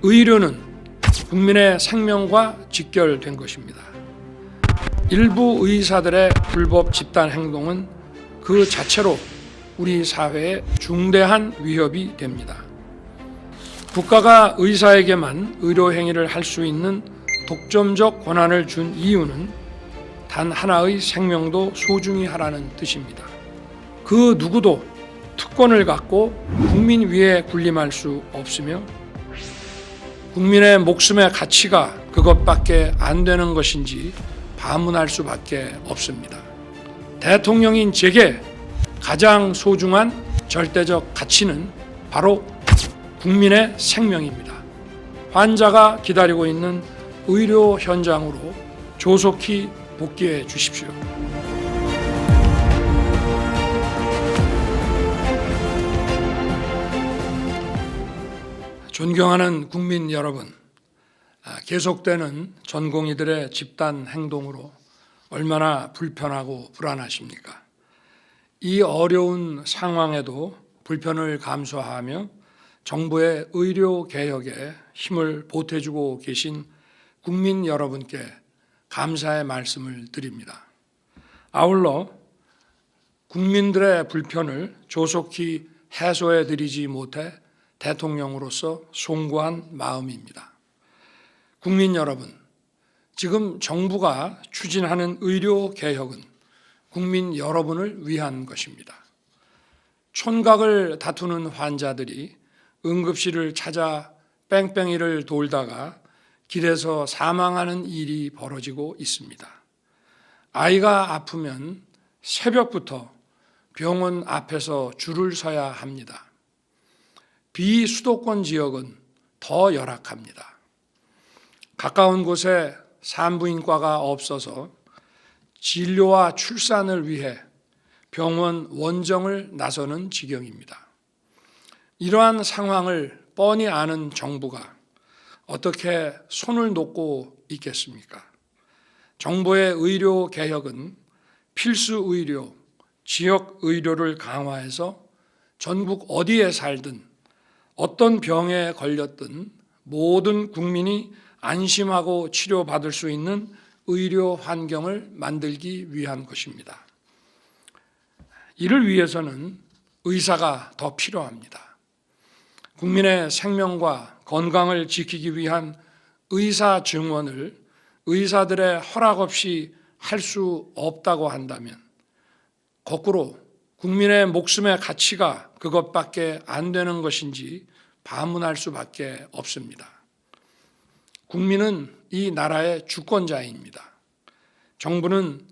의료는 국민의 생명과 직결된 것입니다. 일부 의사들의 불법 집단 행동은 그 자체로 우리 사회에 중대한 위협이 됩니다. 국가가 의사에게만 의료 행위를 할 수 있는 독점적 권한을 준 이유는 단 하나의 생명도 소중히 하라는 뜻입니다. 그 누구도 특권을 갖고 국민 위에 군림할 수 없으며 국민의 목숨의 가치가 그것밖에 안 되는 것인지 반문할 수밖에 없습니다. 대통령인 제게 가장 소중한 절대적 가치는 바로 국민의 생명입니다. 환자가 기다리고 있는 의료 현장으로 조속히 복귀해 주십시오. 존경하는 국민 여러분, 계속되는 전공의들의 집단 행동으로 얼마나 불편하고 불안하십니까? 이 어려운 상황에도 불편을 감수하며 정부의 의료 개혁에 힘을 보태주고 계신 국민 여러분께 감사의 말씀을 드립니다. 아울러 국민들의 불편을 조속히 해소해 드리지 못해 대통령으로서 송구한 마음입니다. 국민 여러분, 지금 정부가 추진하는 의료 개혁은 국민 여러분을 위한 것입니다. 촌각을 다투는 환자들이 응급실을 찾아 뺑뺑이를 돌다가 길에서 사망하는 일이 벌어지고 있습니다. 아이가 아프면 새벽부터 병원 앞에서 줄을 서야 합니다. 비수도권 지역은 더 열악합니다. 가까운 곳에 산부인과가 없어서 진료와 출산을 위해 병원 원정을 나서는 지경입니다. 이러한 상황을 뻔히 아는 정부가 어떻게 손을 놓고 있겠습니까? 정부의 의료 개혁은 필수 의료, 지역 의료를 강화해서 전국 어디에 살든 어떤 병에 걸렸든 모든 국민이 안심하고 치료받을 수 있는 의료 환경을 만들기 위한 것입니다. 이를 위해서는 의사가 더 필요합니다. 국민의 생명과 건강을 지키기 위한 의사 증원을 의사들의 허락 없이 할 수 없다고 한다면 거꾸로 국민의 목숨의 가치가 그것밖에 안 되는 것인지 반문할 수밖에 없습니다. 국민은 이 나라의 주권자입니다. 정부는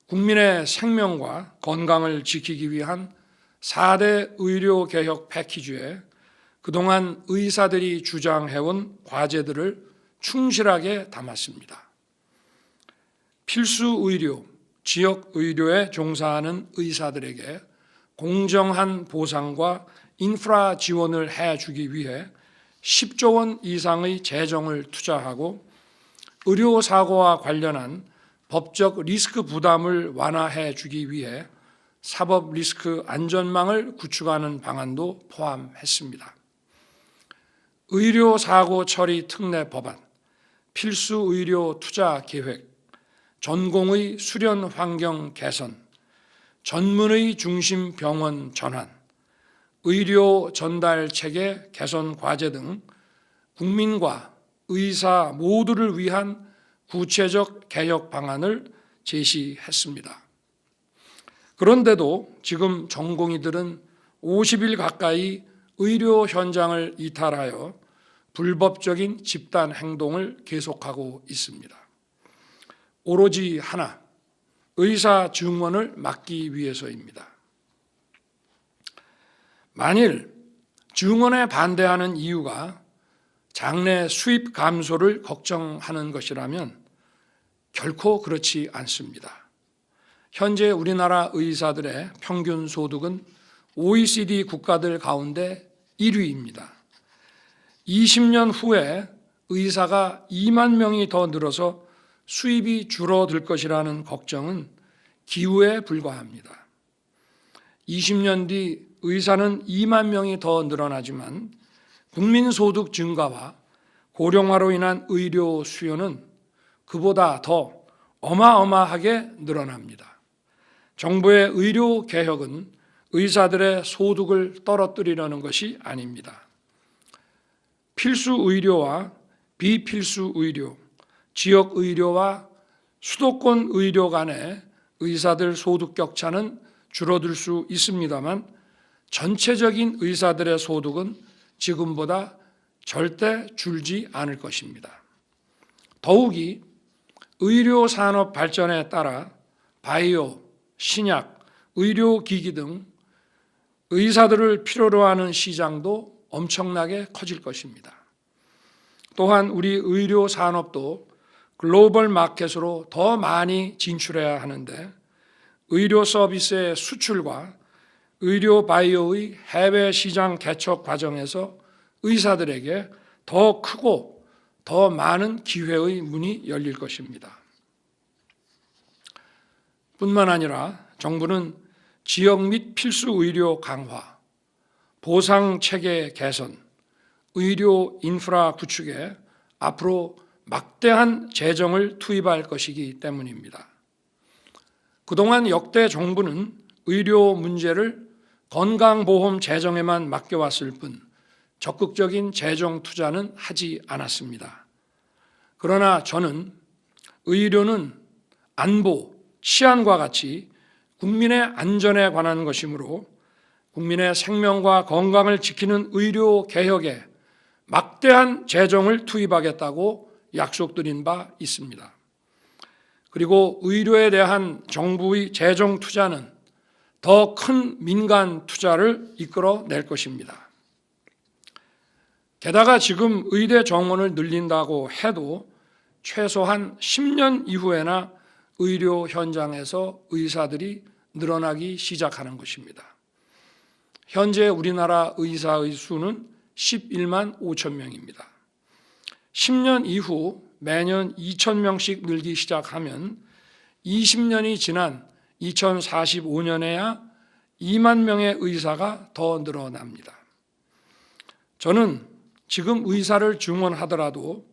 국민의 생명과 건강을 지키기 위한 4대 의료개혁 패키지에 그동안 의사들이 주장해온 과제들을 충실하게 담았습니다. 필수 의료, 지역 의료에 종사하는 의사들에게 공정한 보상과 인프라 지원을 해주기 위해 10조 원 이상의 재정을 투자하고 의료사고와 관련한 법적 리스크 부담을 완화해 주기 위해 사법 리스크 안전망을 구축하는 방안도 포함했습니다. 의료사고 처리 특례 법안, 필수 의료 투자 계획, 전공의 수련 환경 개선, 전문의 중심 병원 전환, 의료 전달 체계 개선 과제 등 국민과 의사 모두를 위한 구체적 개혁 방안을 제시했습니다. 그런데도 지금 전공의들은 50일 가까이 의료 현장을 이탈하여 불법적인 집단 행동을 계속하고 있습니다. 오로지 하나, 의사 증원을 막기 위해서입니다. 만일 증원에 반대하는 이유가 장내 수입 감소를 걱정하는 것이라면 결코 그렇지 않습니다. 현재 우리나라 의사들의 평균 소득은 OECD 국가들 가운데 1위입니다. 20년 후에 의사가 2만 명이 더 늘어서 수입이 줄어들 것이라는 걱정은 기우에 불과합니다. 20년 뒤 의사는 2만 명이 더 늘어나지만 국민소득 증가와 고령화로 인한 의료 수요는 그보다 더 어마어마하게 늘어납니다. 정부의 의료 개혁은 의사들의 소득을 떨어뜨리려는 것이 아닙니다. 필수 의료와 비필수 의료, 지역 의료와 수도권 의료 간의 의사들 소득 격차는 줄어들 수 있습니다만 전체적인 의사들의 소득은 지금보다 절대 줄지 않을 것입니다. 더욱이 의료 산업 발전에 따라 바이오, 신약, 의료기기 등 의사들을 필요로 하는 시장도 엄청나게 커질 것입니다. 또한 우리 의료 산업도 글로벌 마켓으로 더 많이 진출해야 하는데 의료 서비스의 수출과 의료 바이오의 해외 시장 개척 과정에서 의사들에게 더 크고 더 많은 기회의 문이 열릴 것입니다. 뿐만 아니라 정부는 지역 및 필수 의료 강화, 보상 체계 개선, 의료 인프라 구축에 앞으로 막대한 재정을 투입할 것이기 때문입니다. 그동안 역대 정부는 의료 문제를 건강보험 재정에만 맡겨왔을 뿐 적극적인 재정 투자는 하지 않았습니다. 그러나 저는 의료는 안보, 치안과 같이 국민의 안전에 관한 것이므로 국민의 생명과 건강을 지키는 의료 개혁에 막대한 재정을 투입하겠다고 약속드린 바 있습니다. 그리고 의료에 대한 정부의 재정 투자는 더 큰 민간 투자를 이끌어낼 것입니다. 게다가 지금 의대 정원을 늘린다고 해도 최소한 10년 이후에나 의료 현장에서 의사들이 늘어나기 시작하는 것입니다. 현재 우리나라 의사의 수는 11만 5천 명입니다. 10년 이후 매년 2,000명씩 늘기 시작하면 20년이 지난 2045년에야 2만 명의 의사가 더 늘어납니다. 저는 지금 의사를 증원하더라도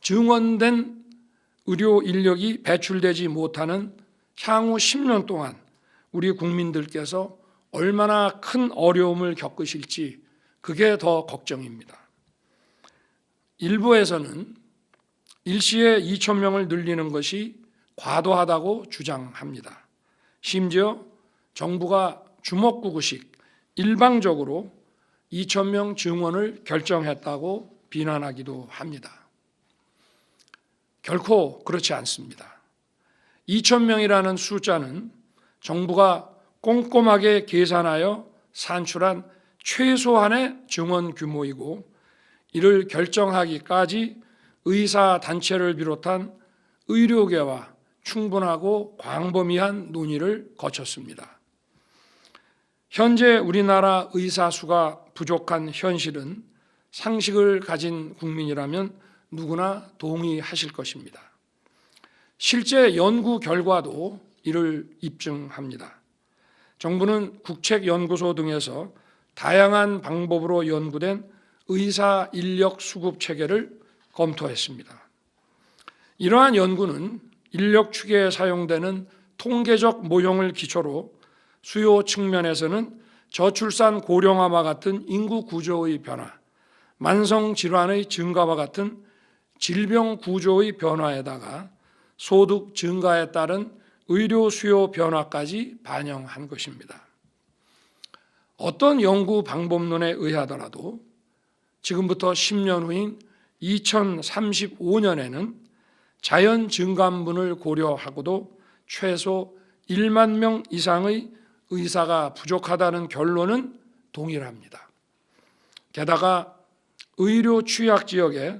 증원된 의료 인력이 배출되지 못하는 향후 10년 동안 우리 국민들께서 얼마나 큰 어려움을 겪으실지 그게 더 걱정입니다. 일부에서는 일시에 2,000명을 늘리는 것이 과도하다고 주장합니다. 심지어 정부가 주먹구구식 일방적으로 2,000명 증원을 결정했다고 비난하기도 합니다. 결코 그렇지 않습니다. 2,000명이라는 숫자는 정부가 꼼꼼하게 계산하여 산출한 최소한의 증원 규모이고 이를 결정하기까지 의사단체를 비롯한 의료계와 충분하고 광범위한 논의를 거쳤습니다. 현재 우리나라 의사 수가 부족한 현실은 상식을 가진 국민이라면 누구나 동의하실 것입니다. 실제 연구 결과도 이를 입증합니다. 정부는 국책연구소 등에서 다양한 방법으로 연구된 의사 인력 수급 체계를 검토했습니다. 이러한 연구는 인력 추계에 사용되는 통계적 모형을 기초로 수요 측면에서는 저출산 고령화와 같은 인구 구조의 변화, 만성질환의 증가와 같은 질병 구조의 변화에다가 소득 증가에 따른 의료 수요 변화까지 반영한 것입니다. 어떤 연구 방법론에 의하더라도 지금부터 10년 후인 2035년에는 자연 증감분을 고려하고도 최소 1만 명 이상의 의사가 부족하다는 결론은 동일합니다. 게다가 의료 취약 지역에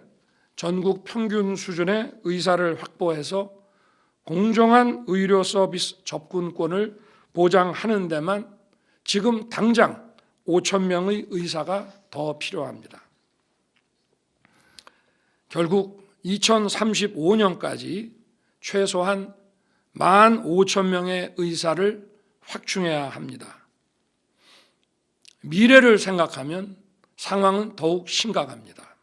전국 평균 수준의 의사를 확보해서 공정한 의료 서비스 접근권을 보장하는 데만 지금 당장 5천 명의 의사가 더 필요합니다. 결국 2035년까지 최소한 15,000명의 의사를 확충해야 합니다. 미래를 생각하면 상황은 더욱 심각합니다.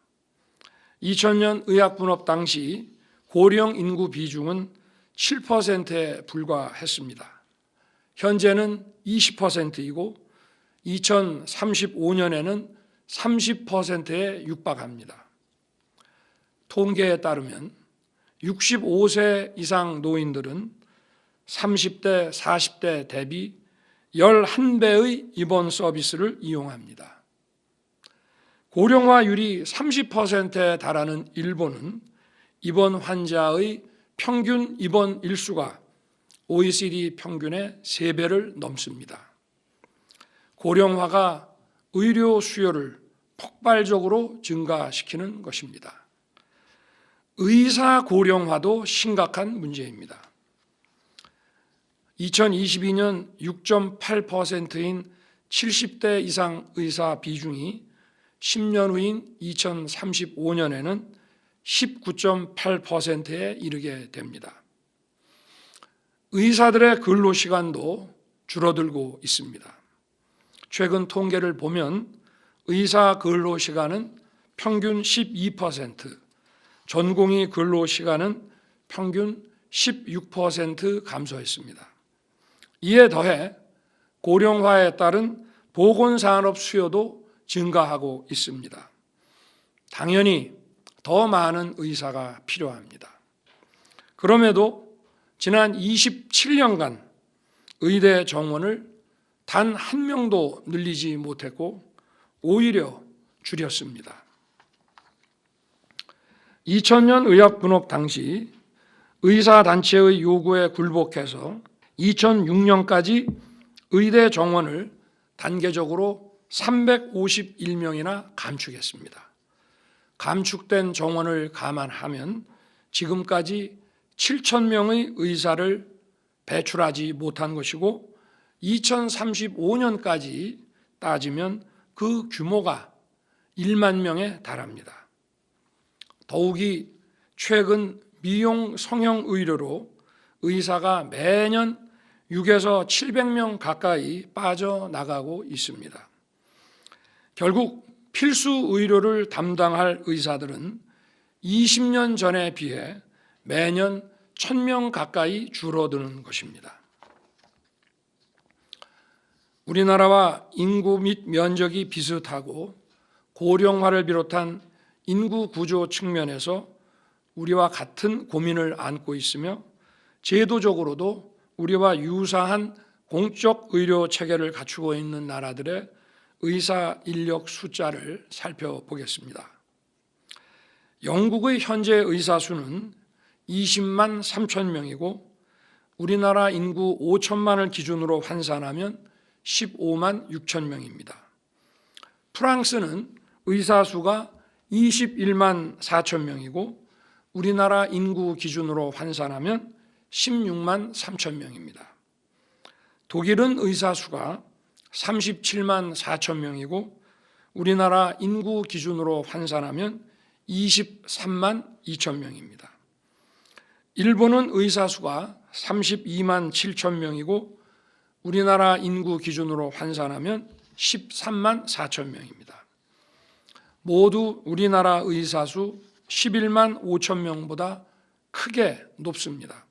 2000년 의학분업 당시 고령 인구 비중은 7%에 불과했습니다. 현재는 20%이고 2035년에는 30%에 육박합니다. 통계에 따르면 65세 이상 노인들은 30대, 40대 대비 11배의 입원 서비스를 이용합니다. 고령화율이 30%에 달하는 일본은 입원 환자의 평균 입원 일수가 OECD 평균의 3배를 넘습니다. 고령화가 의료 수요를 폭발적으로 증가시키는 것입니다. 의사 고령화도 심각한 문제입니다. 2022년 6.8%인 70대 이상 의사 비중이 10년 후인 2035년에는 19.8%에 이르게 됩니다. 의사들의 근로시간도 줄어들고 있습니다. 최근 통계를 보면 의사 근로시간은 평균 12%, 전공의 근로시간은 평균 16% 감소했습니다. 이에 더해 고령화에 따른 보건산업 수요도 증가하고 있습니다. 당연히 더 많은 의사가 필요합니다. 그럼에도 지난 27년간 의대 정원을 단 한 명도 늘리지 못했고 오히려 줄였습니다. 2000년 의학분업 당시 의사단체의 요구에 굴복해서 2006년까지 의대 정원을 단계적으로 351명이나 감축했습니다. 감축된 정원을 감안하면 지금까지 7,000명의 의사를 배출하지 못한 것이고 2035년까지 따지면 그 규모가 1만 명에 달합니다. 더욱이 최근 미용 성형 의료로 의사가 매년 6에서 700명 가까이 빠져나가고 있습니다. 결국 필수 의료를 담당할 의사들은 20년 전에 비해 매년 1,000명 가까이 줄어드는 것입니다. 우리나라와 인구 및 면적이 비슷하고 고령화를 비롯한 인구 구조 측면에서 우리와 같은 고민을 안고 있으며 제도적으로도 우리와 유사한 공적 의료 체계를 갖추고 있는 나라들의 의사 인력 숫자를 살펴보겠습니다. 영국의 현재 의사 수는 20만 3천 명이고 우리나라 인구 5천만을 기준으로 환산하면 15만 6천 명입니다. 프랑스는 의사 수가 21만 4천 명이고 우리나라 인구 기준으로 환산하면 16만 3천 명입니다. 독일은 의사 수가 37만 4천 명이고 우리나라 인구 기준으로 환산하면 23만 2천 명입니다. 일본은 의사 수가 32만 7천 명이고 우리나라 인구 기준으로 환산하면 13만 4천 명입니다. 모두 우리나라 의사 수 11만 5천 명보다 크게 높습니다.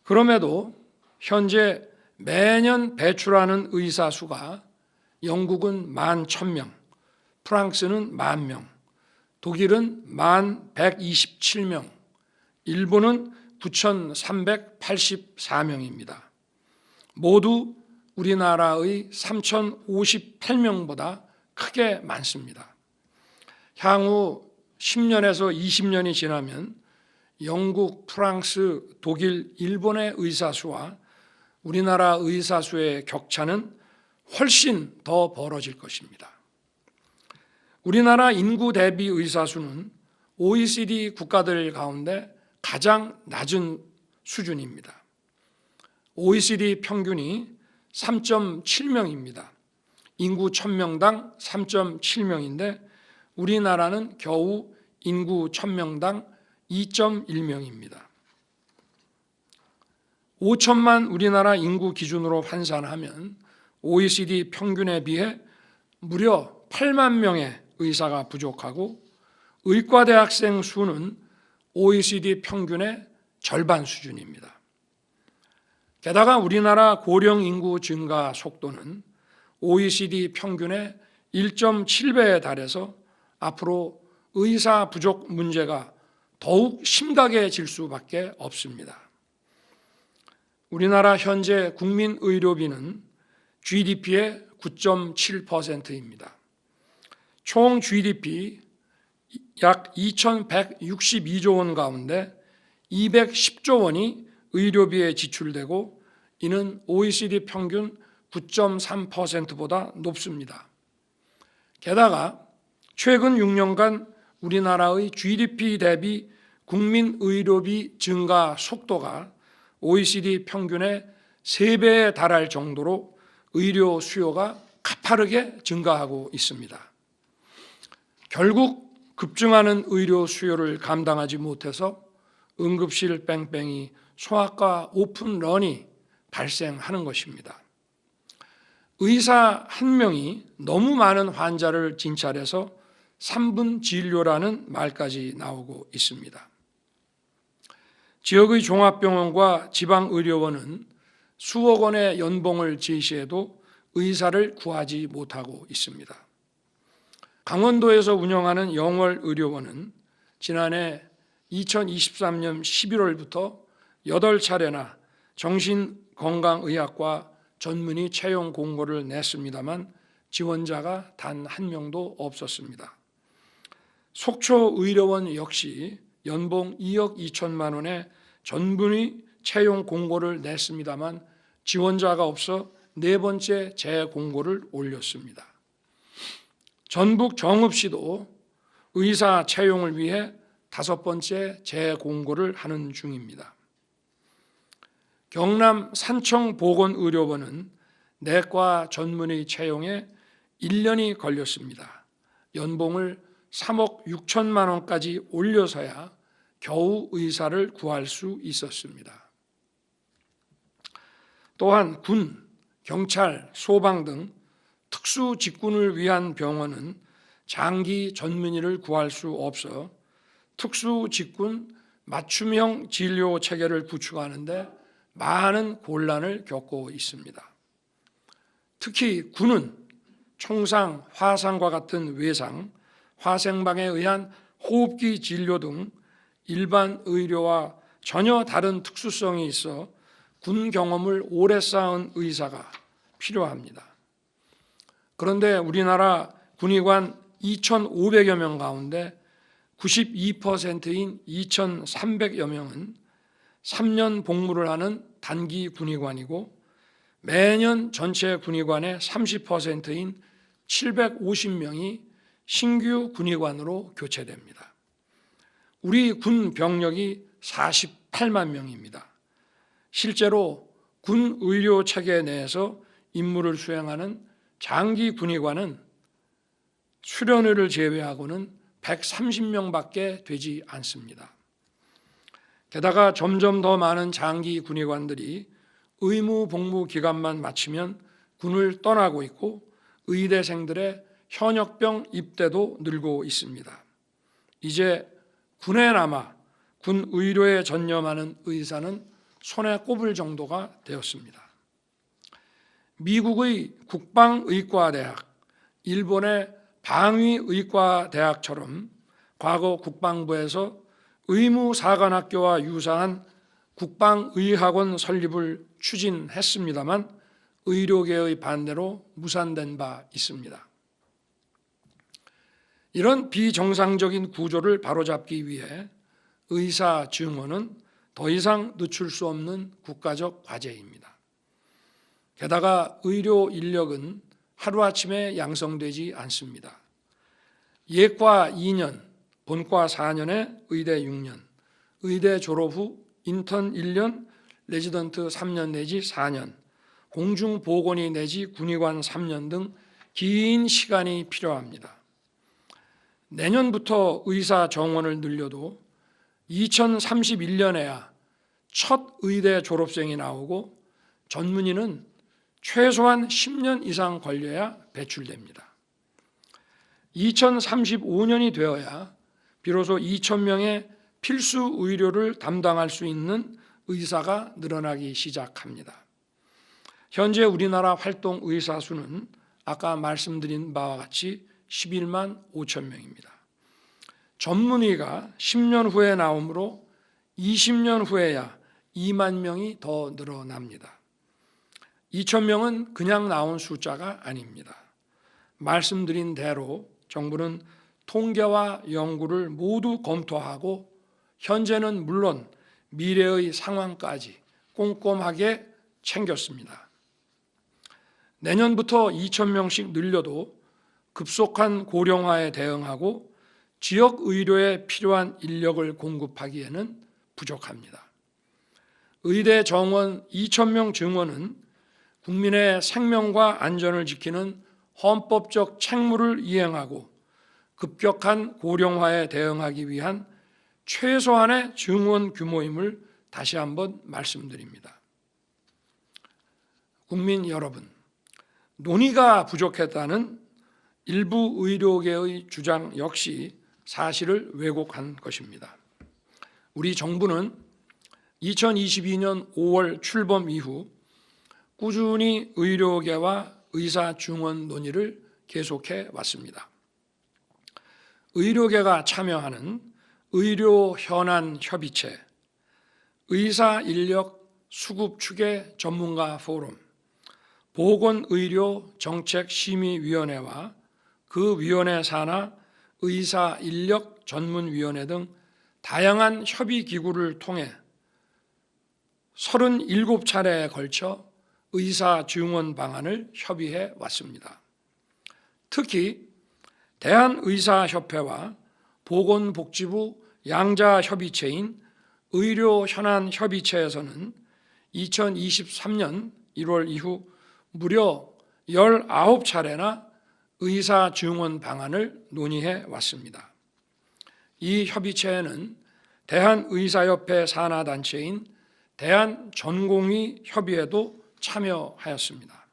그럼에도 현재 매년 배출하는 의사 수가 영국은 11,000명, 프랑스는 10,000명, 독일은 11,127명, 일본은 9,384명입니다. 모두 우리나라의 3,058명보다 크게 많습니다. 향후 10년에서 20년이 지나면 영국, 프랑스, 독일, 일본의 의사 수와 우리나라 의사 수의 격차는 훨씬 더 벌어질 것입니다. 우리나라 인구 대비 의사 수는 OECD 국가들 가운데 가장 낮은 수준입니다. OECD 평균이 3.7명입니다. 인구 1,000명당 3.7명인데 우리나라는 겨우 인구 1,000명당 2.1명입니다. 5천만 우리나라 인구 기준으로 환산하면 OECD 평균에 비해 무려 8만 명의 의사가 부족하고 의과대학생 수는 OECD 평균의 절반 수준입니다. 게다가 우리나라 고령 인구 증가 속도는 OECD 평균의 1.7배에 달해서 앞으로 의사 부족 문제가 더욱 심각해질 수밖에 없습니다. 우리나라 현재 국민 의료비는 GDP의 9.7%입니다. 총 GDP 약 2,162조 원 가운데 210조 원이 의료비에 지출되고 이는 OECD 평균 9.3%보다 높습니다. 게다가 최근 6년간 우리나라의 GDP 대비 국민 의료비 증가 속도가 OECD 평균의 3배에 달할 정도로 의료 수요가 가파르게 증가하고 있습니다. 결국 급증하는 의료 수요를 감당하지 못해서 응급실 뺑뺑이 소아과 오픈런이 발생하는 것입니다. 의사 한 명이 너무 많은 환자를 진찰해서 3분 진료라는 말까지 나오고 있습니다. 지역의 종합병원과 지방의료원은 수억 원의 연봉을 제시해도 의사를 구하지 못하고 있습니다. 강원도에서 운영하는 영월의료원은 지난해 2023년 11월부터 8차례나 정신건강의학과 전문의 채용 공고를 냈습니다만 지원자가 단 한 명도 없었습니다. 속초의료원 역시 연봉 2억 2천만 원의 전문의 채용 공고를 냈습니다만 지원자가 없어 4번째 재공고를 올렸습니다. 전북 정읍시도 의사 채용을 위해 5번째 재공고를 하는 중입니다. 경남 산청보건의료원은 내과 전문의 채용에 1년이 걸렸습니다. 연봉을 3억 6천만 원까지 올려서야 겨우 의사를 구할 수 있었습니다. 또한 군, 경찰, 소방 등 특수 직군을 위한 병원은 장기 전문의를 구할 수 없어 특수 직군 맞춤형 진료 체계를 구축하는데 많은 곤란을 겪고 있습니다. 특히 군은 총상, 화상과 같은 외상, 화생방에 의한 호흡기 진료 등 일반 의료와 전혀 다른 특수성이 있어 군 경험을 오래 쌓은 의사가 필요합니다. 그런데 우리나라 군의관 2,500여 명 가운데 92%인 2,300여 명은 3년 복무를 하는 단기 군의관이고 매년 전체 군의관의 30%인 750명이 신규 군의관으로 교체됩니다. 우리 군 병력이 48만 명입니다. 실제로 군 의료 체계 내에서 임무를 수행하는 장기 군의관은 수련의를 제외하고는 130명밖에 되지 않습니다. 게다가 점점 더 많은 장기 군의관들이 의무 복무 기간만 마치면 군을 떠나고 있고 의대생들의 현역병 입대도 늘고 있습니다. 이제 군에 남아 군 의료에 전념하는 의사는 손에 꼽을 정도가 되었습니다. 미국의 국방의과대학, 일본의 방위의과대학처럼 과거 국방부에서 의무사관학교와 유사한 국방의학원 설립을 추진했습니다만 의료계의 반대로 무산된 바 있습니다. 이런 비정상적인 구조를 바로잡기 위해 의사 증원은 더 이상 늦출 수 없는 국가적 과제입니다. 게다가 의료 인력은 하루아침에 양성되지 않습니다. 예과 2년, 본과 4년에 의대 6년, 의대 졸업 후 인턴 1년, 레지던트 3년 내지 4년, 공중보건의 내지 군의관 3년 등 긴 시간이 필요합니다. 내년부터 의사 정원을 늘려도 2031년에야 첫 의대 졸업생이 나오고 전문의는 최소한 10년 이상 걸려야 배출됩니다. 2035년이 되어야 비로소 2,000명의 필수 의료를 담당할 수 있는 의사가 늘어나기 시작합니다. 현재 우리나라 활동 의사 수는 아까 말씀드린 바와 같이 11만 5천 명입니다. 전문의가 10년 후에 나오므로 20년 후에야 2만 명이 더 늘어납니다. 2,000명은 그냥 나온 숫자가 아닙니다. 말씀드린 대로 정부는 통계와 연구를 모두 검토하고 현재는 물론 미래의 상황까지 꼼꼼하게 챙겼습니다. 내년부터 2,000명씩 늘려도 급속한 고령화에 대응하고 지역 의료에 필요한 인력을 공급하기에는 부족합니다. 의대 정원 2,000명 증원은 국민의 생명과 안전을 지키는 헌법적 책무를 이행하고 급격한 고령화에 대응하기 위한 최소한의 증원 규모임을 다시 한번 말씀드립니다. 국민 여러분, 논의가 부족했다는 일부 의료계의 주장 역시 사실을 왜곡한 것입니다. 우리 정부는 2022년 5월 출범 이후 꾸준히 의료계와 의사 증원 논의를 계속해 왔습니다. 의료계가 참여하는 의료현안협의체, 의사인력 수급 추계 전문가 포럼, 보건의료정책심의위원회와 그 위원회 산하 의사인력전문위원회 등 다양한 협의기구를 통해 37차례에 걸쳐 의사 증원 방안을 협의해 왔습니다. 특히 대한의사협회와 보건복지부 양자협의체인 의료현안협의체에서는 2023년 1월 이후 무려 19차례나 의사 증원 방안을 논의해 왔습니다. 이 협의체에는 대한의사협회 산하단체인 대한전공의협의회도 참여하였습니다.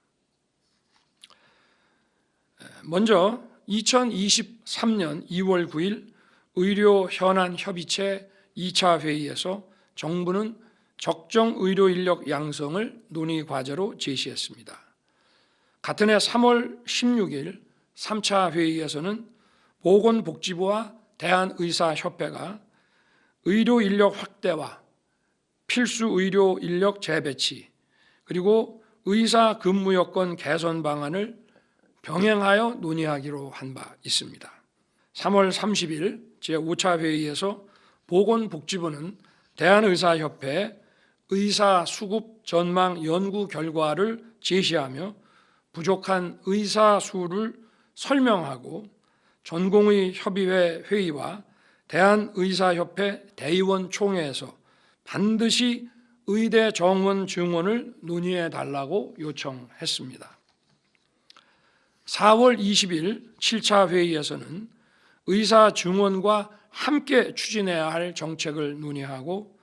먼저 2023년 2월 9일 의료현안협의체 2차 회의에서 정부는 적정 의료인력 양성을 논의 과제로 제시했습니다. 같은 해 3월 16일 3차 회의에서는 보건복지부와 대한의사협회가 의료인력 확대와 필수 의료인력 재배치 그리고 의사 근무 여건 개선 방안을 병행하여 논의하기로 한 바 있습니다. 3월 30일 제5차 회의에서 보건복지부는 대한의사협회에 의사 수급 전망 연구 결과를 제시하며 부족한 의사 수를 설명하고 전공의 협의회 회의와 대한의사협회 대의원 총회에서 반드시 의대 정원 증원을 논의해 달라고 요청했습니다. 4월 20일 7차 회의에서는 의사 증원과 함께 추진해야 할 정책을 논의하고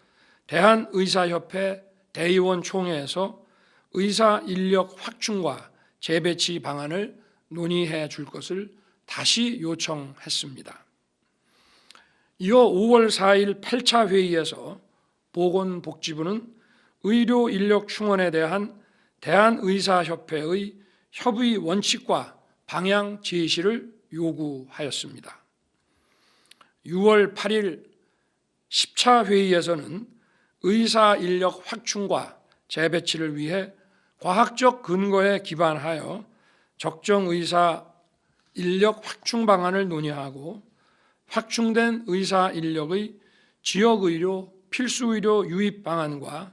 대한의사협회 대의원 총회에서 의사 인력 확충과 재배치 방안을 논의해 줄 것을 다시 요청했습니다. 이어 5월 4일 8차 회의에서 보건복지부는 의료 인력 충원에 대한 대한의사협회의 협의 원칙과 방향 제시를 요구하였습니다. 6월 8일 10차 회의에서는 의사 인력 확충과 재배치를 위해 과학적 근거에 기반하여 적정 의사 인력 확충 방안을 논의하고 확충된 의사 인력의 지역의료 필수의료 유입 방안과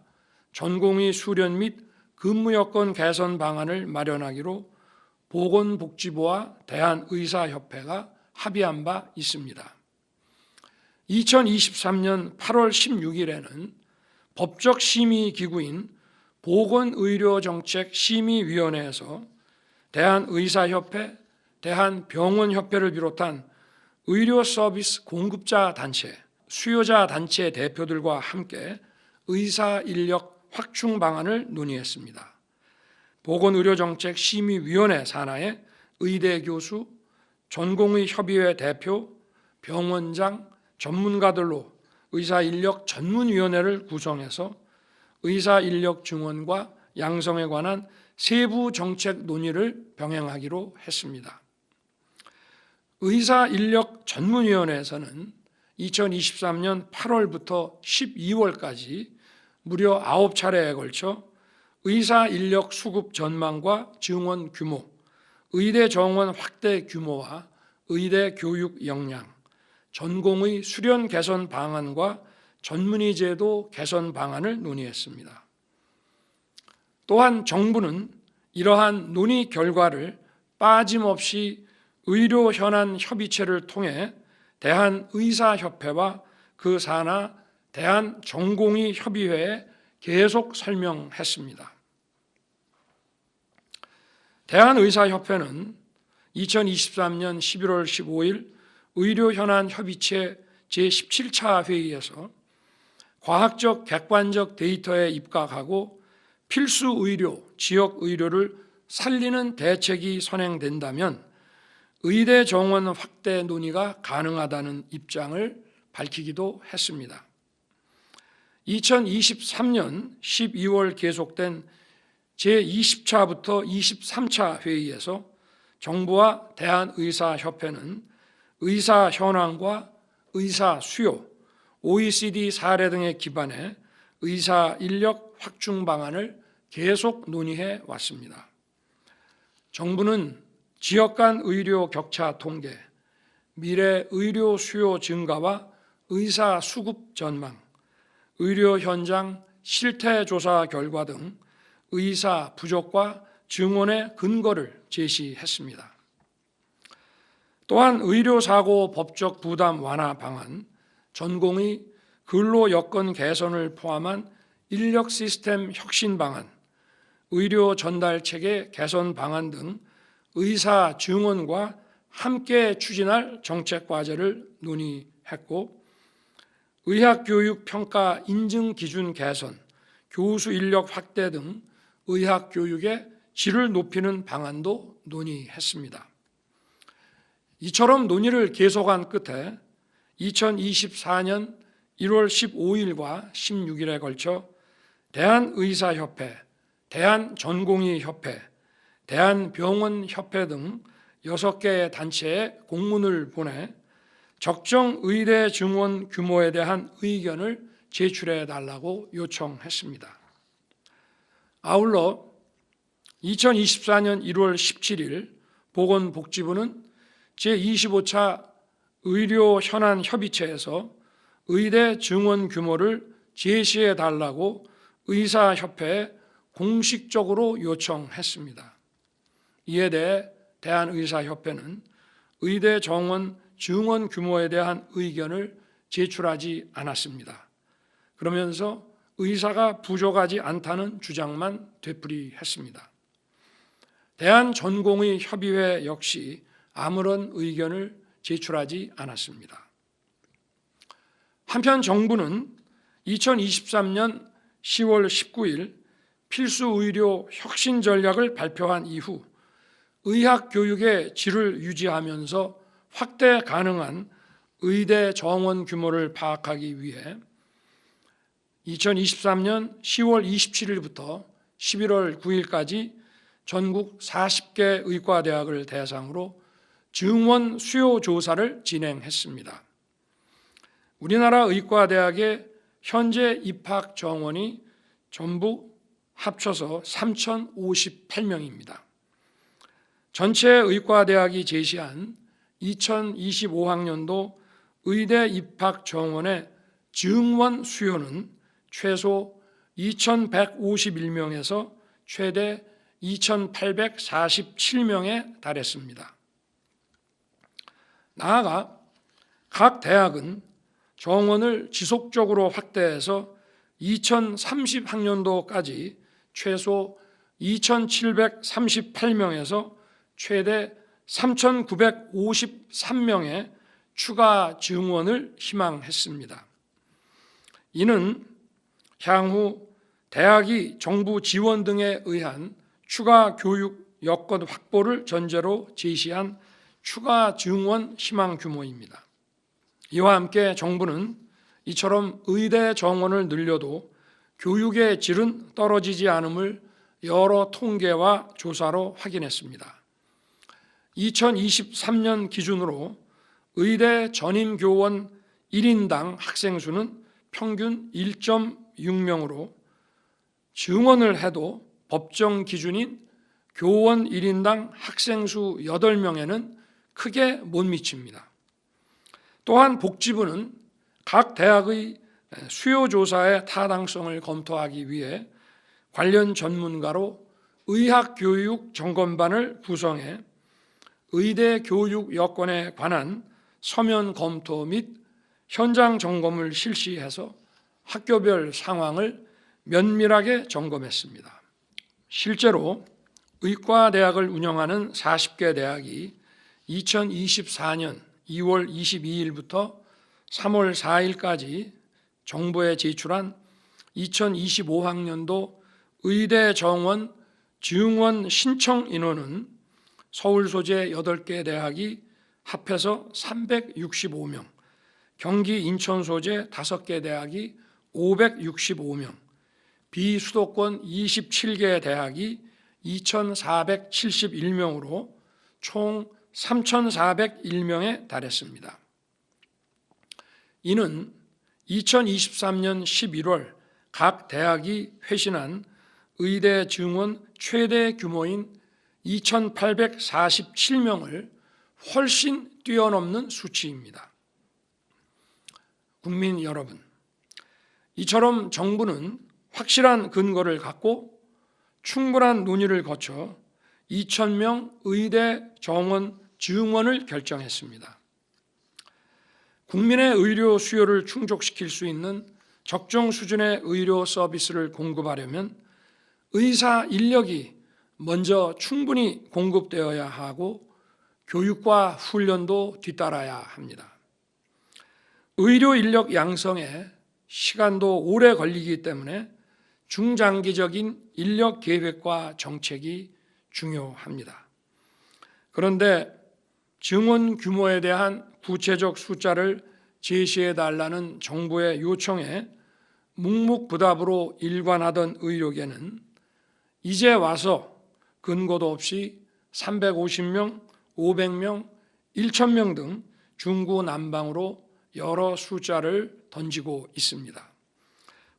전공의 수련 및 근무 여건 개선 방안을 마련하기로 보건복지부와 대한의사협회가 합의한 바 있습니다. 2023년 8월 16일에는 법적 심의기구인 보건의료정책심의위원회에서 대한의사협회, 대한병원협회를 비롯한 의료서비스 공급자 단체, 수요자 단체 대표들과 함께 의사인력 확충 방안을 논의했습니다. 보건의료정책심의위원회 산하의 의대 교수, 전공의협의회 대표, 병원장, 전문가들로 의사인력 전문위원회를 구성해서 의사인력 증원과 양성에 관한 세부 정책 논의를 병행하기로 했습니다. 의사인력 전문위원회에서는 2023년 8월부터 12월까지 무려 9차례에 걸쳐 의사인력 수급 전망과 증원 규모, 의대 정원 확대 규모와 의대 교육 역량, 전공의 수련 개선 방안과 전문의 제도 개선 방안을 논의했습니다. 또한 정부는 이러한 논의 결과를 빠짐없이 의료 현안 협의체를 통해 대한의사협회와 그 산하 대한전공의 협의회에 계속 설명했습니다. 대한의사협회는 2023년 11월 15일 의료현안협의체 제17차 회의에서 과학적 객관적 데이터에 입각하고 필수 의료, 지역 의료를 살리는 대책이 선행된다면 의대 정원 확대 논의가 가능하다는 입장을 밝히기도 했습니다. 2023년 12월 계속된 제20차부터 23차 회의에서 정부와 대한의사협회는 의사 현황과 의사 수요, OECD 사례 등에 기반해 의사 인력 확충 방안을 계속 논의해 왔습니다. 정부는 지역 간 의료 격차 통계, 미래 의료 수요 증가와 의사 수급 전망, 의료 현장 실태 조사 결과 등 의사 부족과 증원의 근거를 제시했습니다. 또한 의료사고 법적 부담 완화 방안, 전공의 근로 여건 개선을 포함한 인력 시스템 혁신 방안, 의료 전달 체계 개선 방안 등 의사 증원과 함께 추진할 정책 과제를 논의했고, 의학교육 평가 인증 기준 개선, 교수 인력 확대 등 의학교육의 질을 높이는 방안도 논의했습니다. 이처럼 논의를 계속한 끝에 2024년 1월 15일과 16일에 걸쳐 대한의사협회, 대한전공의협회, 대한병원협회 등 6개의 단체에 공문을 보내 적정 의대 증원 규모에 대한 의견을 제출해 달라고 요청했습니다. 아울러 2024년 1월 17일 보건복지부는 제25차 의료 현안 협의체에서 의대 증원 규모를 제시해 달라고 의사협회에 공식적으로 요청했습니다. 이에 대해 대한의사협회는 의대 정원 증원 규모에 대한 의견을 제출하지 않았습니다. 그러면서 의사가 부족하지 않다는 주장만 되풀이했습니다. 대한전공의 협의회 역시 아무런 의견을 제출하지 않았습니다. 한편 정부는 2023년 10월 19일 필수의료 혁신 전략을 발표한 이후 의학교육의 질을 유지하면서 확대 가능한 의대 정원 규모를 파악하기 위해 2023년 10월 27일부터 11월 9일까지 전국 40개 의과대학을 대상으로 증원 수요 조사를 진행했습니다. 우리나라 의과대학의 현재 입학 정원이 전부 합쳐서 3,058명입니다. 전체 의과대학이 제시한 2025학년도 의대 입학 정원의 증원 수요는 최소 2,151명에서 최대 2,847명에 달했습니다. 나아가 각 대학은 정원을 지속적으로 확대해서 2030학년도까지 최소 2,738명에서 최대 3,953명의 추가 증원을 희망했습니다. 이는 향후 대학이 정부 지원 등에 의한 추가 교육 여건 확보를 전제로 제시한 추가 증원 희망 규모입니다. 이와 함께 정부는 이처럼 의대 정원을 늘려도 교육의 질은 떨어지지 않음을 여러 통계와 조사로 확인했습니다. 2023년 기준으로 의대 전임 교원 1인당 학생 수는 평균 1.6명으로 증원을 해도 법정 기준인 교원 1인당 학생 수 8명에는 크게 못 미칩니다. 또한 복지부는 각 대학의 수요조사의 타당성을 검토하기 위해 관련 전문가로 의학교육 점검반을 구성해 의대 교육 여건에 관한 서면 검토 및 현장 점검을 실시해서 학교별 상황을 면밀하게 점검했습니다. 실제로 의과대학을 운영하는 40개 대학이 2024년 2월 22일부터 3월 4일까지 정부에 제출한 2025학년도 의대 정원 증원 신청 인원은 서울 소재 8개 대학이 합해서 365명, 경기 인천 소재 5개 대학이 565명, 비수도권 27개 대학이 2,471명으로 총 3,401명에 달했습니다. 이는 2023년 11월 각 대학이 회신한 의대 증원 최대 규모인 2,847명을 훨씬 뛰어넘는 수치입니다. 국민 여러분, 이처럼 정부는 확실한 근거를 갖고 충분한 논의를 거쳐 2,000명 의대 정원 증원을 결정했습니다. 국민의 의료 수요를 충족시킬 수 있는 적정 수준의 의료 서비스를 공급하려면 의사 인력이 먼저 충분히 공급되어야 하고 교육과 훈련도 뒤따라야 합니다. 의료 인력 양성에 시간도 오래 걸리기 때문에 중장기적인 인력 계획과 정책이 중요합니다. 그런데 증원 규모에 대한 구체적 숫자를 제시해 달라는 정부의 요청에 묵묵부답으로 일관하던 의료계는 이제 와서 근거도 없이 350명, 500명, 1,000명 등 중구난방으로 여러 숫자를 던지고 있습니다.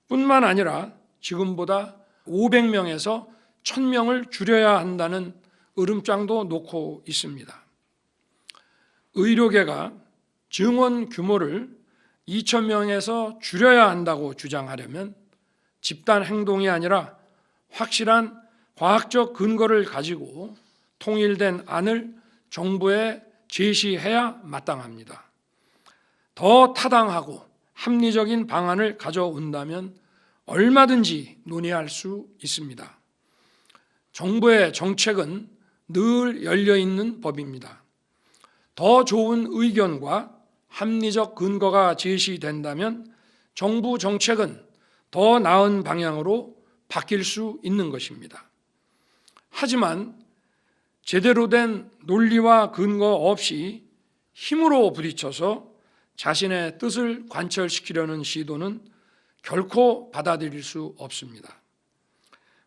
뿐만 아니라 지금보다 500명에서 1,000명을 줄여야 한다는 으름장도 놓고 있습니다. 의료계가 증원 규모를 2,000명에서 줄여야 한다고 주장하려면 집단 행동이 아니라 확실한 과학적 근거를 가지고 통일된 안을 정부에 제시해야 마땅합니다. 더 타당하고 합리적인 방안을 가져온다면 얼마든지 논의할 수 있습니다. 정부의 정책은 늘 열려있는 법입니다. 더 좋은 의견과 합리적 근거가 제시된다면 정부 정책은 더 나은 방향으로 바뀔 수 있는 것입니다. 하지만 제대로 된 논리와 근거 없이 힘으로 부딪혀서 자신의 뜻을 관철시키려는 시도는 결코 받아들일 수 없습니다.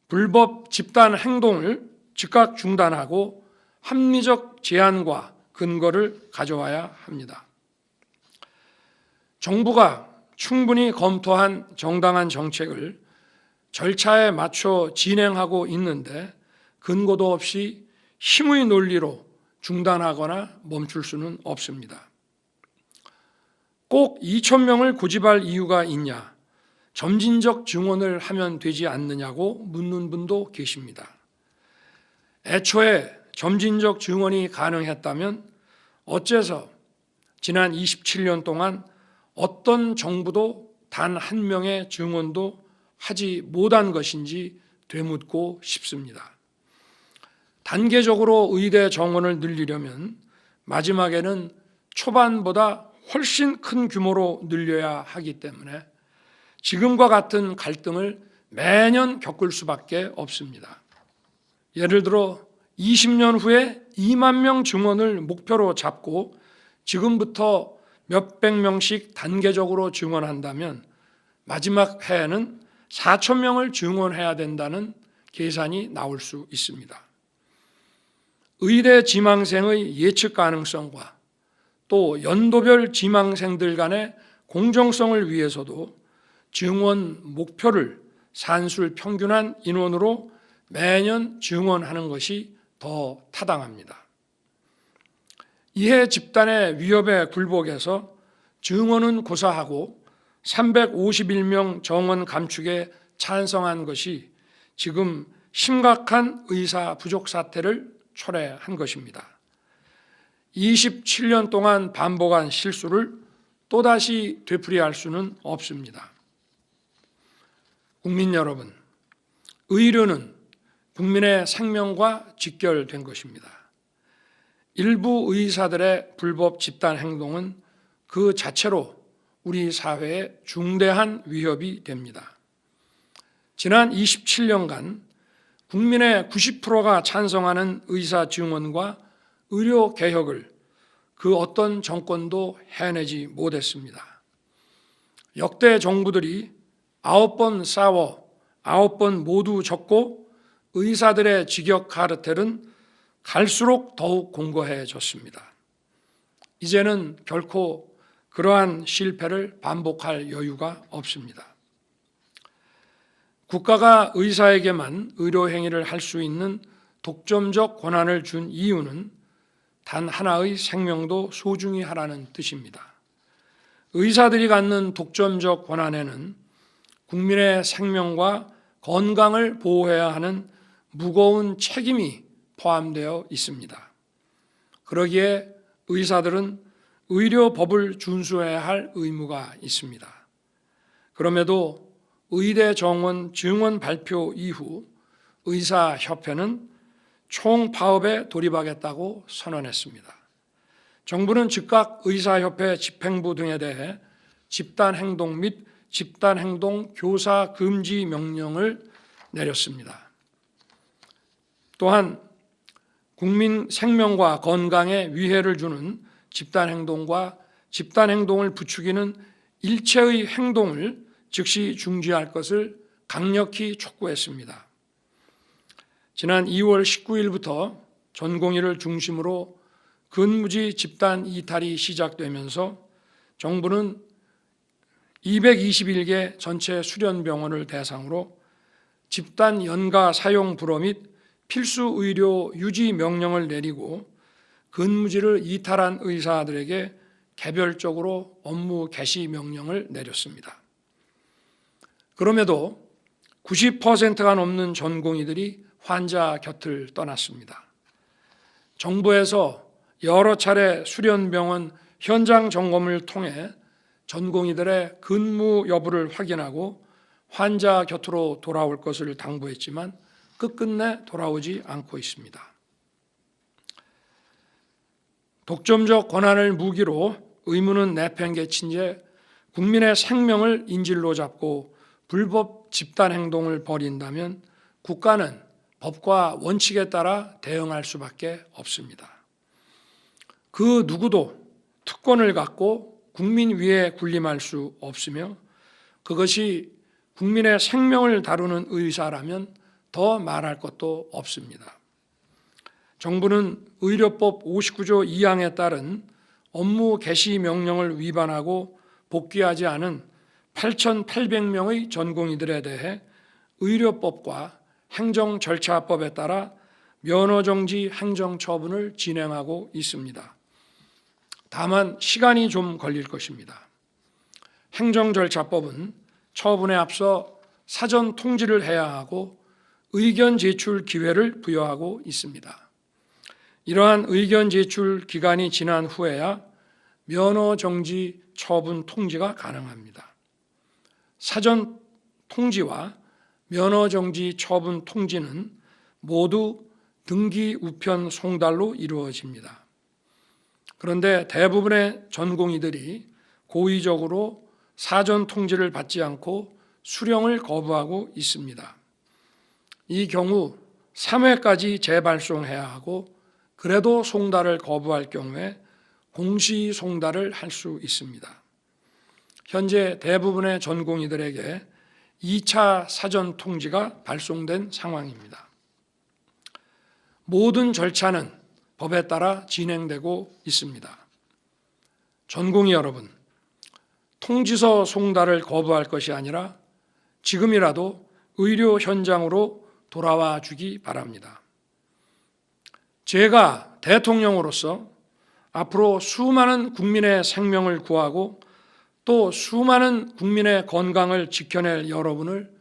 불법 집단 행동을 즉각 중단하고 합리적 제안과 근거를 가져와야 합니다. 정부가 충분히 검토한 정당한 정책을 절차에 맞춰 진행하고 있는데 근거도 없이 힘의 논리로 중단하거나 멈출 수는 없습니다. 꼭 2,000명을 고집할 이유가 있냐? 점진적 증원을 하면 되지 않느냐고 묻는 분도 계십니다. 애초에 점진적 증원이 가능했다면 어째서 지난 27년 동안 어떤 정부도 단 한 명의 증원도 하지 못한 것인지 되묻고 싶습니다. 단계적으로 의대 정원을 늘리려면 마지막에는 초반보다 훨씬 큰 규모로 늘려야 하기 때문에 지금과 같은 갈등을 매년 겪을 수밖에 없습니다. 예를 들어 20년 후에 2만 명 증원을 목표로 잡고 지금부터 몇백 명씩 단계적으로 증원한다면 마지막 해에는 4천 명을 증원해야 된다는 계산이 나올 수 있습니다. 의대 지망생의 예측 가능성과 또 연도별 지망생들 간의 공정성을 위해서도 증원 목표를 산술 평균한 인원으로 매년 증원하는 것이 더 타당합니다. 이해 집단의 위협에 굴복해서 증원은 고사하고 351명 정원 감축에 찬성한 것이 지금 심각한 의사 부족 사태를 초래한 것입니다. 27년 동안 반복한 실수를 또다시 되풀이할 수는 없습니다. 국민 여러분, 의료는 국민의 생명과 직결된 것입니다. 일부 의사들의 불법 집단 행동은 그 자체로 우리 사회에 중대한 위협이 됩니다. 지난 27년간 국민의 90%가 찬성하는 의사 증원과 의료 개혁을 그 어떤 정권도 해내지 못했습니다. 역대 정부들이 9번 싸워 9번 모두 졌고 의사들의 직역 카르텔은 갈수록 더욱 공고해졌습니다. 이제는 결코 그러한 실패를 반복할 여유가 없습니다. 국가가 의사에게만 의료 행위를 할 수 있는 독점적 권한을 준 이유는 단 하나의 생명도 소중히 하라는 뜻입니다. 의사들이 갖는 독점적 권한에는 국민의 생명과 건강을 보호해야 하는 무거운 책임이 포함되어 있습니다. 그러기에 의사들은 의료법을 준수해야 할 의무가 있습니다. 그럼에도 의대 정원 증원 발표 이후 의사협회는 총파업에 돌입하겠다고 선언했습니다. 정부는 즉각 의사협회 집행부 등에 대해 집단행동 및 집단행동 교사 금지 명령을 내렸습니다. 또한 국민 생명과 건강에 위해를 주는 집단행동과 집단행동을 부추기는 일체의 행동을 즉시 중지할 것을 강력히 촉구했습니다. 지난 2월 19일부터 전공의를 중심으로 근무지 집단 이탈이 시작되면서 정부는 221개 전체 수련병원을 대상으로 집단 연가 사용 불허 및 필수 의료 유지 명령을 내리고 근무지를 이탈한 의사들에게 개별적으로 업무 개시 명령을 내렸습니다. 그럼에도 90%가 넘는 전공의들이 환자 곁을 떠났습니다. 정부에서 여러 차례 수련병원 현장 점검을 통해 전공의들의 근무 여부를 확인하고 환자 곁으로 돌아올 것을 당부했지만 끝끝내 돌아오지 않고 있습니다. 독점적 권한을 무기로 의무는 내팽개친 채 국민의 생명을 인질로 잡고 불법 집단 행동을 벌인다면 국가는 법과 원칙에 따라 대응할 수밖에 없습니다. 그 누구도 특권을 갖고 국민 위에 군림할 수 없으며 그것이 국민의 생명을 다루는 의사라면 더 말할 것도 없습니다. 정부는 의료법 59조 2항에 따른 업무 개시 명령을 위반하고 복귀하지 않은 8,800명의 전공의들에 대해 의료법과 행정절차법에 따라 면허정지 행정처분을 진행하고 있습니다. 다만 시간이 좀 걸릴 것입니다. 행정절차법은 처분에 앞서 사전 통지를 해야 하고 의견 제출 기회를 부여하고 있습니다. 이러한 의견 제출 기간이 지난 후에야 면허정지 처분 통지가 가능합니다. 사전 통지와 면허정지 처분 통지는 모두 등기 우편 송달로 이루어집니다. 그런데 대부분의 전공의들이 고의적으로 사전 통지를 받지 않고 수령을 거부하고 있습니다. 이 경우 3회까지 재발송해야 하고 그래도 송달을 거부할 경우에 공시송달을 할 수 있습니다. 현재 대부분의 전공의들에게 2차 사전 통지가 발송된 상황입니다. 모든 절차는 법에 따라 진행되고 있습니다. 전공의 여러분, 통지서 송달을 거부할 것이 아니라 지금이라도 의료 현장으로 돌아와 주기 바랍니다. 제가 대통령으로서 앞으로 수많은 국민의 생명을 구하고 또 수많은 국민의 건강을 지켜낼 여러분을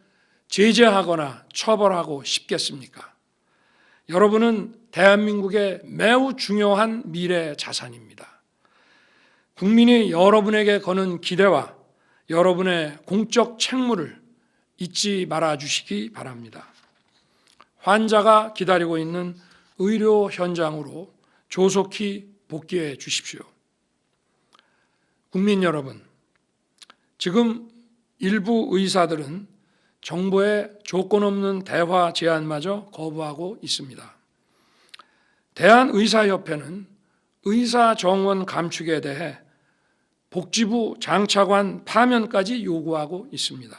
제재하거나 처벌하고 싶겠습니까? 여러분은 대한민국의 매우 중요한 미래 자산입니다. 국민이 여러분에게 거는 기대와 여러분의 공적 책무를 잊지 말아 주시기 바랍니다. 환자가 기다리고 있는 의료 현장으로 조속히 복귀해 주십시오. 국민 여러분, 지금 일부 의사들은 정부의 조건 없는 대화 제안마저 거부하고 있습니다. 대한의사협회는 의사 정원 감축에 대해 복지부 장차관 파면까지 요구하고 있습니다.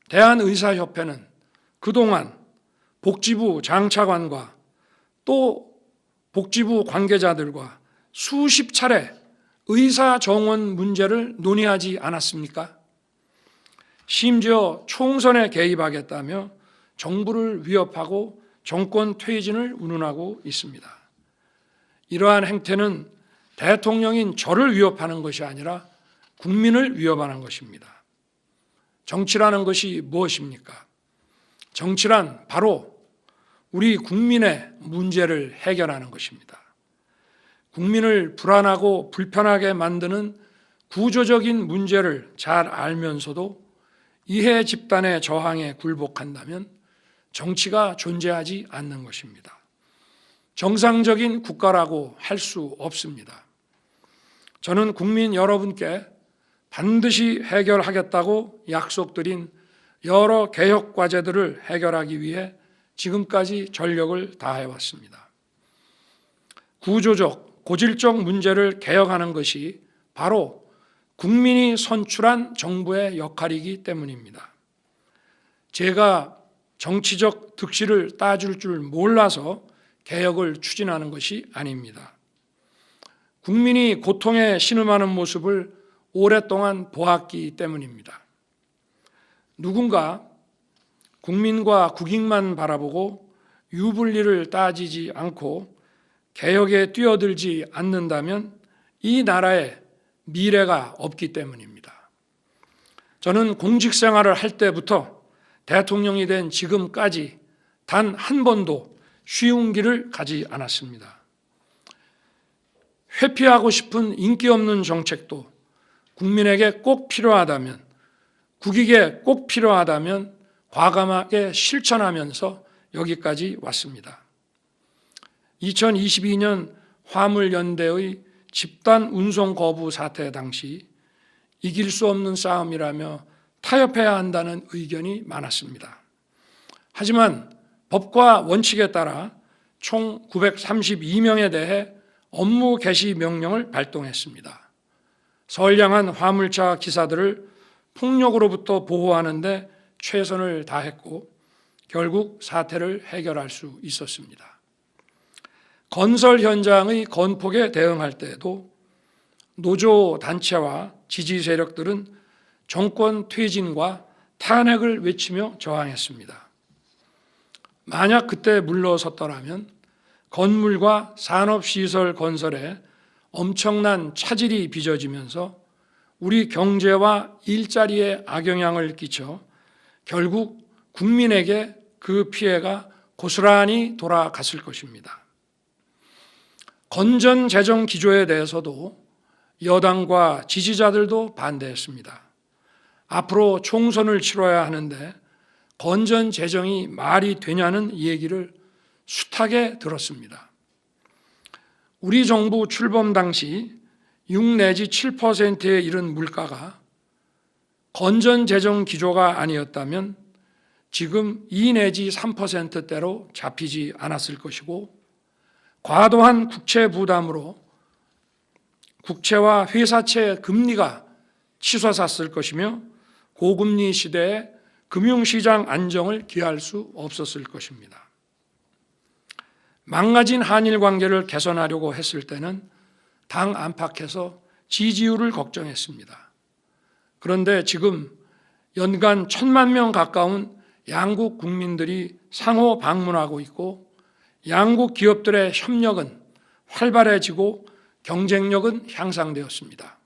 대한의사협회는 그동안 복지부 장차관과 또 복지부 관계자들과 수십 차례 의사 정원 문제를 논의하지 않았습니까? 심지어 총선에 개입하겠다며 정부를 위협하고 정권 퇴진을 운운하고 있습니다. 이러한 행태는 대통령인 저를 위협하는 것이 아니라 국민을 위협하는 것입니다. 정치라는 것이 무엇입니까? 정치란 바로 우리 국민의 문제를 해결하는 것입니다. 국민을 불안하고 불편하게 만드는 구조적인 문제를 잘 알면서도 이해 집단의 저항에 굴복한다면 정치가 존재하지 않는 것입니다. 정상적인 국가라고 할 수 없습니다. 저는 국민 여러분께 반드시 해결하겠다고 약속드린 여러 개혁 과제들을 해결하기 위해 지금까지 전력을 다해왔습니다. 구조적, 고질적 문제를 개혁하는 것이 바로 국민이 선출한 정부의 역할이기 때문입니다. 제가 정치적 득실을 따줄 줄 몰라서 개혁을 추진하는 것이 아닙니다. 국민이 고통에 신음하는 모습을 오랫동안 보았기 때문입니다. 누군가 국민과 국익만 바라보고 유불리를 따지지 않고 개혁에 뛰어들지 않는다면 이 나라에 미래가 없기 때문입니다. 저는 공직 생활을 할 때부터 대통령이 된 지금까지 단 한 번도 쉬운 길을 가지 않았습니다. 회피하고 싶은 인기 없는 정책도 국민에게 꼭 필요하다면, 국익에 꼭 필요하다면 과감하게 실천하면서 여기까지 왔습니다. 2022년 화물연대의 집단 운송 거부 사태 당시 이길 수 없는 싸움이라며 타협해야 한다는 의견이 많았습니다. 하지만 법과 원칙에 따라 총 932명에 대해 업무 개시 명령을 발동했습니다. 선량한 화물차 기사들을 폭력으로부터 보호하는 데 최선을 다했고 결국 사태를 해결할 수 있었습니다. 건설 현장의 건폭에 대응할 때에도 노조 단체와 지지 세력들은 정권 퇴진과 탄핵을 외치며 저항했습니다. 만약 그때 물러섰더라면 건물과 산업시설 건설에 엄청난 차질이 빚어지면서 우리 경제와 일자리에 악영향을 끼쳐 결국 국민에게 그 피해가 고스란히 돌아갔을 것입니다. 건전 재정 기조에 대해서도 여당과 지지자들도 반대했습니다. 앞으로 총선을 치러야 하는데 건전 재정이 말이 되냐는 얘기를 숱하게 들었습니다. 우리 정부 출범 당시 6 내지 7%에 이른 물가가 건전 재정 기조가 아니었다면 지금 2 내지 3%대로 잡히지 않았을 것이고 과도한 국채 부담으로 국채와 회사채 금리가 치솟았을 것이며 고금리 시대에 금융시장 안정을 기할 수 없었을 것입니다. 망가진 한일 관계를 개선하려고 했을 때는 당 안팎에서 지지율을 걱정했습니다. 그런데 지금 연간 1,000만 명 가까운 양국 국민들이 상호 방문하고 있고 양국 기업들의 협력은 활발해지고 경쟁력은 향상되었습니다.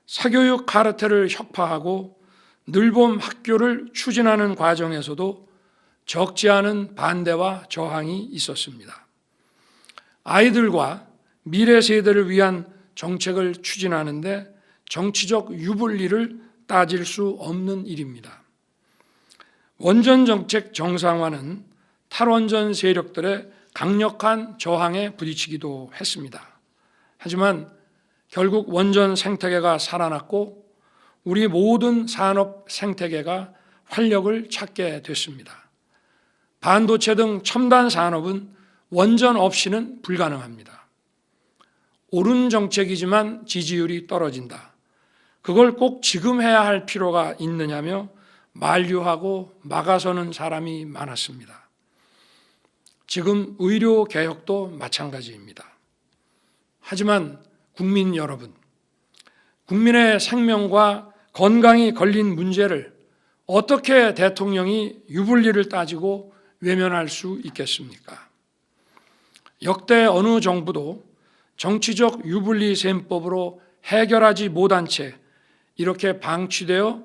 사교육 카르텔을 혁파하고 늘봄 학교를 추진하는 과정에서도 적지 않은 반대와 저항이 있었습니다. 아이들과 미래 세대를 위한 정책을 추진하는데 정치적 유불리를 따질 수 없는 일입니다. 원전 정책 정상화는 탈원전 세력들의 강력한 저항에 부딪히기도 했습니다. 하지만 결국 원전 생태계가 살아났고 우리 모든 산업 생태계가 활력을 찾게 됐습니다. 반도체 등 첨단 산업은 원전 없이는 불가능합니다. 옳은 정책이지만 지지율이 떨어진다. 그걸 꼭 지금 해야 할 필요가 있느냐며 만류하고 막아서는 사람이 많았습니다. 지금 의료 개혁도 마찬가지입니다. 하지만 국민 여러분, 국민의 생명과 건강이 걸린 문제를 어떻게 대통령이 유불리를 따지고 외면할 수 있겠습니까? 역대 어느 정부도 정치적 유불리 셈법으로 해결하지 못한 채 이렇게 방치되어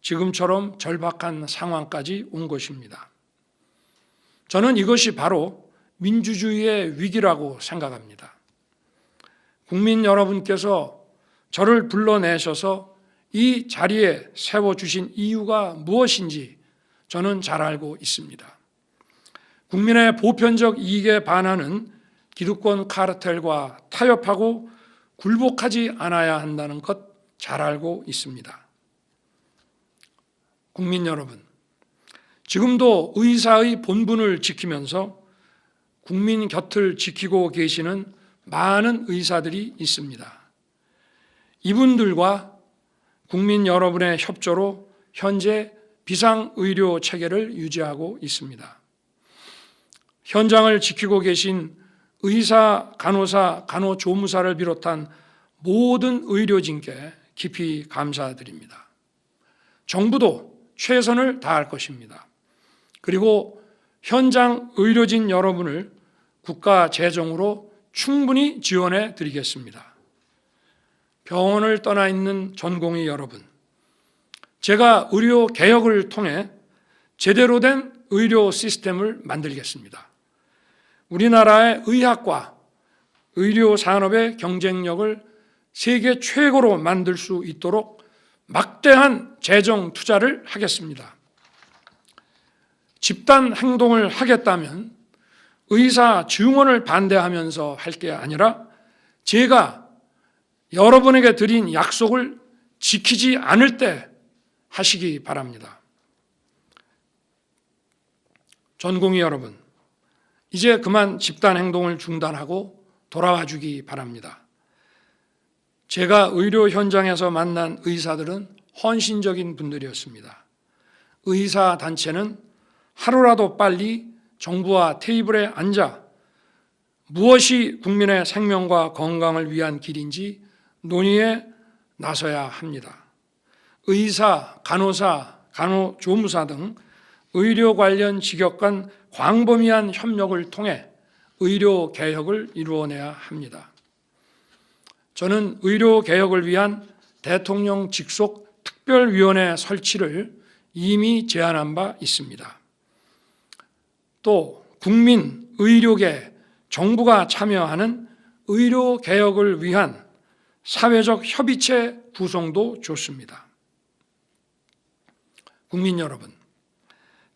지금처럼 절박한 상황까지 온 것입니다. 저는 이것이 바로 민주주의의 위기라고 생각합니다. 국민 여러분께서 저를 불러내셔서 이 자리에 세워주신 이유가 무엇인지 저는 잘 알고 있습니다. 국민의 보편적 이익에 반하는 기득권 카르텔과 타협하고 굴복하지 않아야 한다는 것 잘 알고 있습니다. 국민 여러분, 지금도 의사의 본분을 지키면서 국민 곁을 지키고 계시는 많은 의사들이 있습니다. 이분들과 국민 여러분의 협조로 현재 비상의료 체계를 유지하고 있습니다. 현장을 지키고 계신 의사, 간호사, 간호조무사를 비롯한 모든 의료진께 깊이 감사드립니다. 정부도 최선을 다할 것입니다. 그리고 현장 의료진 여러분을 국가 재정으로 충분히 지원해 드리겠습니다. 병원을 떠나 있는 전공의 여러분, 제가 의료 개혁을 통해 제대로 된 의료 시스템을 만들겠습니다. 우리나라의 의학과 의료 산업의 경쟁력을 세계 최고로 만들 수 있도록 막대한 재정 투자를 하겠습니다. 집단 행동을 하겠다면 의사 증언을 반대하면서 할 게 아니라 제가 여러분에게 드린 약속을 지키지 않을 때 하시기 바랍니다. 전공의 여러분, 이제 그만 집단 행동을 중단하고 돌아와 주기 바랍니다. 제가 의료 현장에서 만난 의사들은 헌신적인 분들이었습니다. 의사 단체는 하루라도 빨리 정부와 테이블에 앉아 무엇이 국민의 생명과 건강을 위한 길인지 논의에 나서야 합니다. 의사, 간호사, 간호조무사 등 의료 관련 직역 간 광범위한 협력을 통해 의료 개혁을 이루어내야 합니다. 저는 의료 개혁을 위한 대통령 직속 특별위원회 설치를 이미 제안한 바 있습니다. 또 국민, 의료계, 정부가 참여하는 의료 개혁을 위한 사회적 협의체 구성도 좋습니다. 국민 여러분,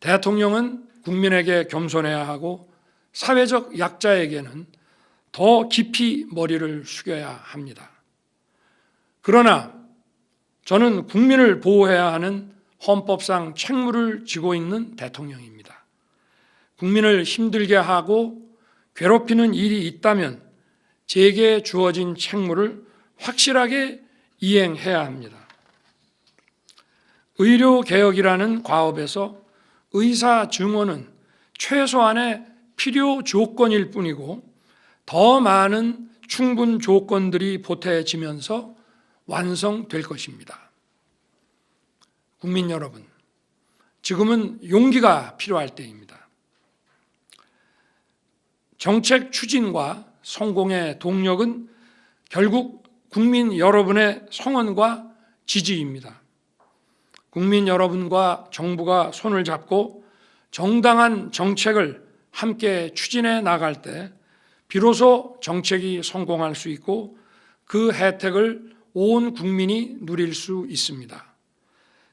대통령은 국민에게 겸손해야 하고 사회적 약자에게는 더 깊이 머리를 숙여야 합니다. 그러나 저는 국민을 보호해야 하는 헌법상 책무를 지고 있는 대통령입니다. 국민을 힘들게 하고 괴롭히는 일이 있다면 제게 주어진 책무를 확실하게 이행해야 합니다. 의료개혁이라는 과업에서 의사 증언은 최소한의 필요 조건일 뿐이고 더 많은 충분 조건들이 보태지면서 완성될 것입니다. 국민 여러분, 지금은 용기가 필요할 때입니다. 정책 추진과 성공의 동력은 결국 국민 여러분의 성원과 지지입니다. 국민 여러분과 정부가 손을 잡고 정당한 정책을 함께 추진해 나갈 때 비로소 정책이 성공할 수 있고 그 혜택을 온 국민이 누릴 수 있습니다.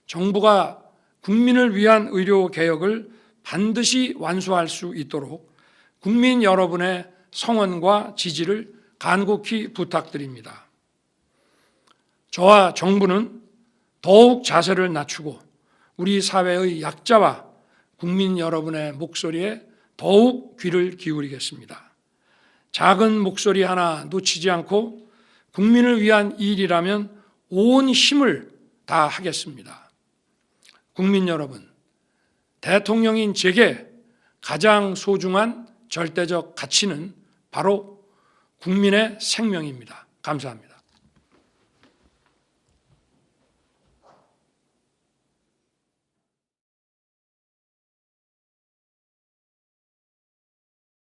정부가 국민을 위한 의료 개혁을 반드시 완수할 수 있도록 국민 여러분의 성원과 지지를 간곡히 부탁드립니다. 저와 정부는 더욱 자세를 낮추고 우리 사회의 약자와 국민 여러분의 목소리에 더욱 귀를 기울이겠습니다. 작은 목소리 하나 놓치지 않고 국민을 위한 일이라면 온 힘을 다하겠습니다. 국민 여러분, 대통령인 제게 가장 소중한 절대적 가치는 바로 국민의 생명입니다. 감사합니다.